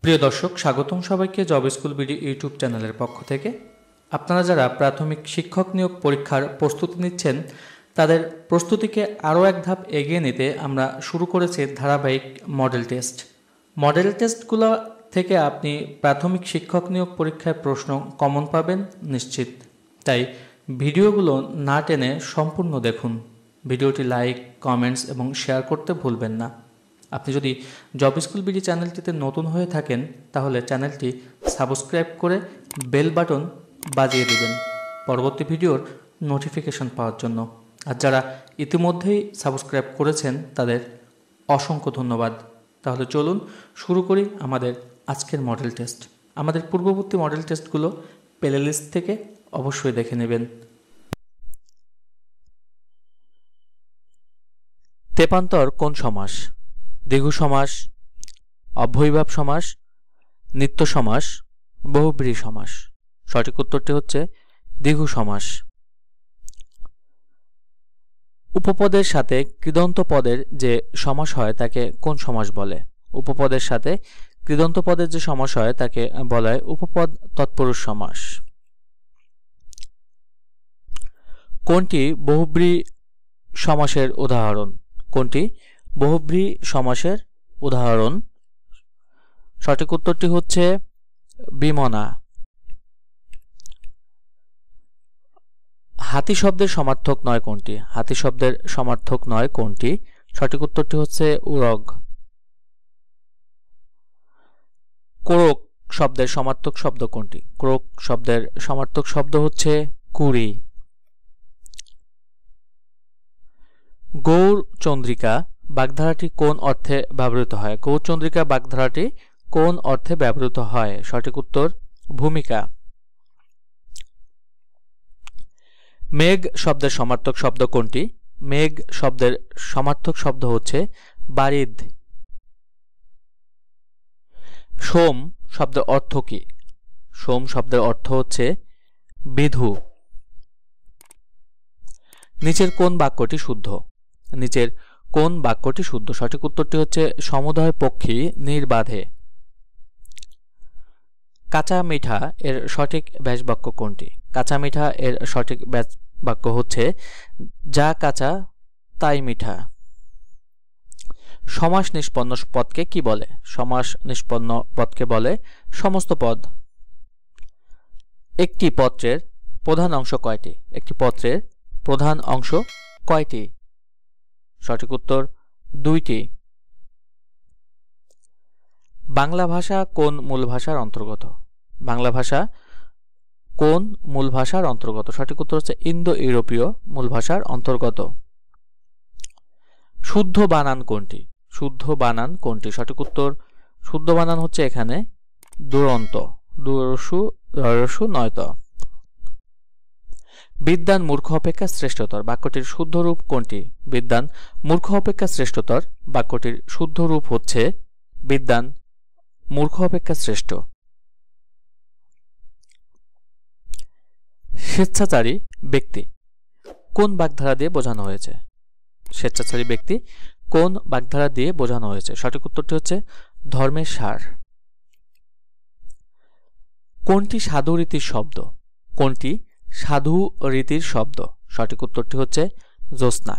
প্রিয় দর্শক, স্বাগতম সবাইকে জব স্কুল বিডি ইউটিউব চ্যানেলের পক্ষ থেকে। আপনারা যারা প্রাথমিক শিক্ষক নিয়োগ পরীক্ষার প্রস্তুতি নিচ্ছেন, তাদের প্রস্তুতিকে আরও এক ধাপ এগিয়ে নিতে আমরা শুরু করেছি ধারাবাহিক মডেল টেস্ট। মডেল টেস্টগুলো থেকে আপনি প্রাথমিক শিক্ষক নিয়োগ পরীক্ষায় প্রশ্ন কমন পাবেন নিশ্চিত। তাই ভিডিওগুলো না টেনে সম্পূর্ণ দেখুন। ভিডিওটি লাইক, কমেন্টস এবং শেয়ার করতে ভুলবেন না। আপনি যদি জব স্কুল বিডি চ্যানেলটিতে নতুন হয়ে থাকেন, তাহলে চ্যানেলটি সাবস্ক্রাইব করে বেল বাটন বাজিয়ে দিবেন পরবর্তী ভিডিওর নোটিফিকেশন পাওয়ার জন্য। আর যারা ইতিমধ্যেই সাবস্ক্রাইব করেছেন, তাদের অসংখ্য ধন্যবাদ। তাহলে চলুন শুরু করি আমাদের আজকের মডেল টেস্ট। আমাদের পূর্ববর্তী মডেল টেস্টগুলো প্লে লিস্ট থেকে অবশ্যই দেখে নেবেন। তেপান্তর কোন সমাস? দ্বিগু সমাস, অব্যয়ীভাব সমাস, নিত্য সমাস, বহুব্রীহি সমাস। সঠিক উত্তরটি হচ্ছে দ্বিগু সমাস। উপপদের সাথে কৃদন্ত পদের যে সমাস হয় তাকে কোন সমাস বলে? উপপদের সাথে কৃদন্ত পদের যে সমাস হয় তাকে বলা হয় উপপদ তৎপুরুষ সমাস। কোনটি বহুব্রীহি সমাসের উদাহরণ? কোনটি বহুব্রীহি সমাসের উদাহরণ? সঠিক উত্তরটি হচ্ছে বিমনা। হাতি শব্দের সমার্থক নয় কোনটি? হাতি শব্দের সমার্থক নয় কোনটি? সঠিক উত্তরটি হচ্ছে উরগ। ক্রোক শব্দের সমার্থক শব্দ কোনটি? ক্রোক শব্দের সমার্থক শব্দ হচ্ছে কুড়ি। গৌরচন্দ্রিকা বাগধারাটি কোন অর্থে ব্যবহৃত হয়? গৌরচন্দ্রিকা বাগধারাটি কোন অর্থে ব্যবহৃত হয়? সঠিক উত্তর ভূমিকা। মেঘ শব্দের সমার্থক শব্দ কোনটি? মেঘ শব্দের সমার্থক শব্দ হচ্ছে বারিদ। সোম শব্দের অর্থ কি? সোম শব্দের অর্থ হচ্ছে বিধু। নিচের কোন বাক্যটি শুদ্ধ? নিচের কোন বাক্যটি শুদ্ধ? সঠিক উত্তরটি হচ্ছে সমুদয় পক্ষী নির্বাধে। কাঁচা মিঠা এর সঠিক ব্যাসবাক্য কোনটি? কাঁচা মিঠা এর সঠিক ব্যাসবাক্য হচ্ছে যা কাঁচা তাই মিঠা। সমাস নিষ্পন্ন পদকে কি বলে? সমাস নিষ্পন্ন পদকে বলে সমস্ত পদ। একটি পত্রের প্রধান অংশ কয়টি? একটি পত্রের প্রধান অংশ কয়টি? সঠিক উত্তর দুইটি। বাংলা ভাষা কোন মূল ভাষার অন্তর্গত? বাংলা ভাষা কোন মূল ভাষার অন্তর্গত? সঠিক উত্তর হচ্ছে ইন্দো ইউরোপীয় মূল ভাষার অন্তর্গত। শুদ্ধ বানান কোনটি? শুদ্ধ বানান কোনটি? সঠিক উত্তর শুদ্ধ বানান হচ্ছে এখানে দুরন্ত, দুরসু নয়ত। বিদ্বান মূর্খ অপেক্ষা শ্রেষ্ঠতর বাক্যটির শুদ্ধ রূপ কোনটি? বিদ্বান মূর্খ অপেক্ষা শ্রেষ্ঠতর বাক্যটির শুদ্ধ রূপ হচ্ছে বিদ্বান মূর্খ অপেক্ষা শ্রেষ্ঠ। স্বেচ্ছাচারী ব্যক্তি কোন বাগধারা দিয়ে বোঝানো হয়েছে? স্বেচ্ছাচারী ব্যক্তি কোন বাগধারা দিয়ে বোঝানো হয়েছে? সঠিক উত্তরটি হচ্ছে ধর্মের সার। কোনটি সাধু রীতির শব্দ? কোনটি সাধু রীতির শব্দ? সঠিক উত্তরটি হচ্ছে জ্যোৎস্না।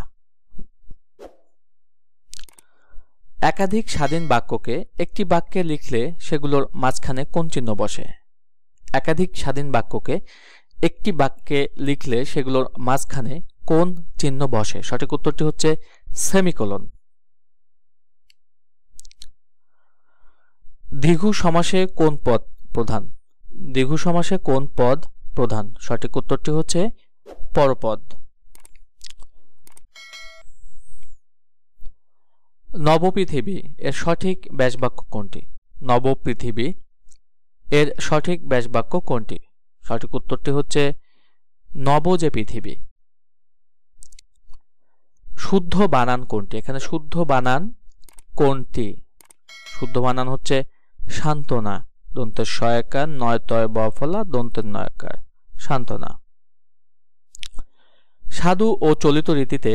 একাধিক স্বাধীন বাক্যকে একটি বাক্যে লিখলে সেগুলোর মাঝখানে কোন চিহ্ন বসে? একাধিক স্বাধীন বাক্যকে একটি বাক্যে লিখলে সেগুলোর মাঝখানে কোন চিহ্ন বসে? সঠিক উত্তরটি হচ্ছে সেমিকোলন। দ্বিগু সমাসে কোন পদ প্রধান? দ্বিগু সমাসে কোন পদ প্রধান? সঠিক উত্তরটি হচ্ছে পরপদ। নবপৃথিবী এর সঠিক ব্যাসবাক্য কোনটি? নবপৃথিবী এর সঠিক ব্যাসবাক্য কোনটি? সঠিক উত্তরটি হচ্ছে নব যে পৃথিবী। শুদ্ধ বানান কোনটি? এখানে শুদ্ধ বানান কোনটি? শুদ্ধ বানান হচ্ছে সান্ত্বনা, দন্তের সয়কার নয় তয় বফলা দন্তের নয়কার, সান্ত্বনা। সাধু ও চলিত রীতিতে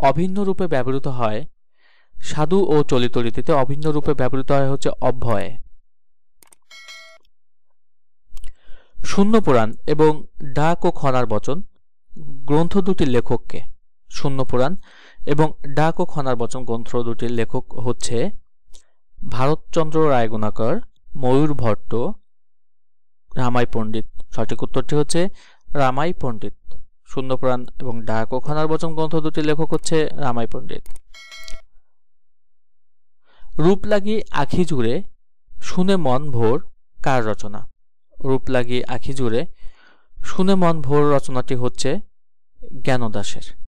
অভিন্ন রূপে ব্যবহৃত হয়। সাধু ও চলিত রীতিতে অভিন্ন রূপে ব্যবহৃত হয় হচ্ছে অব্যয়। শূন্য পুরাণ এবং ডাক ও খনার বচন গ্রন্থ দুটির লেখককে? শূন্য পুরাণ এবং ডাক ও খনার বচন গ্রন্থ দুটির লেখক হচ্ছে ভারতচন্দ্র রায়গুণাকর, ময়ূর ভট্ট, রামাই পণ্ডিত। সঠিক উত্তরটি হচ্ছে রামাই পণ্ডিত। শূন্য পুরাণ এবং ডাক ও খনার বচন গ্রন্থ দুটির লেখক হচ্ছে রামাই পণ্ডিত। রূপ লাগি আখি জুড়ে শুনে মন ভোর কার রচনা? রূপ লাগি আখি জুড়ে শুনে মন ভোর রচনাটি হচ্ছে জ্ঞানদাসের।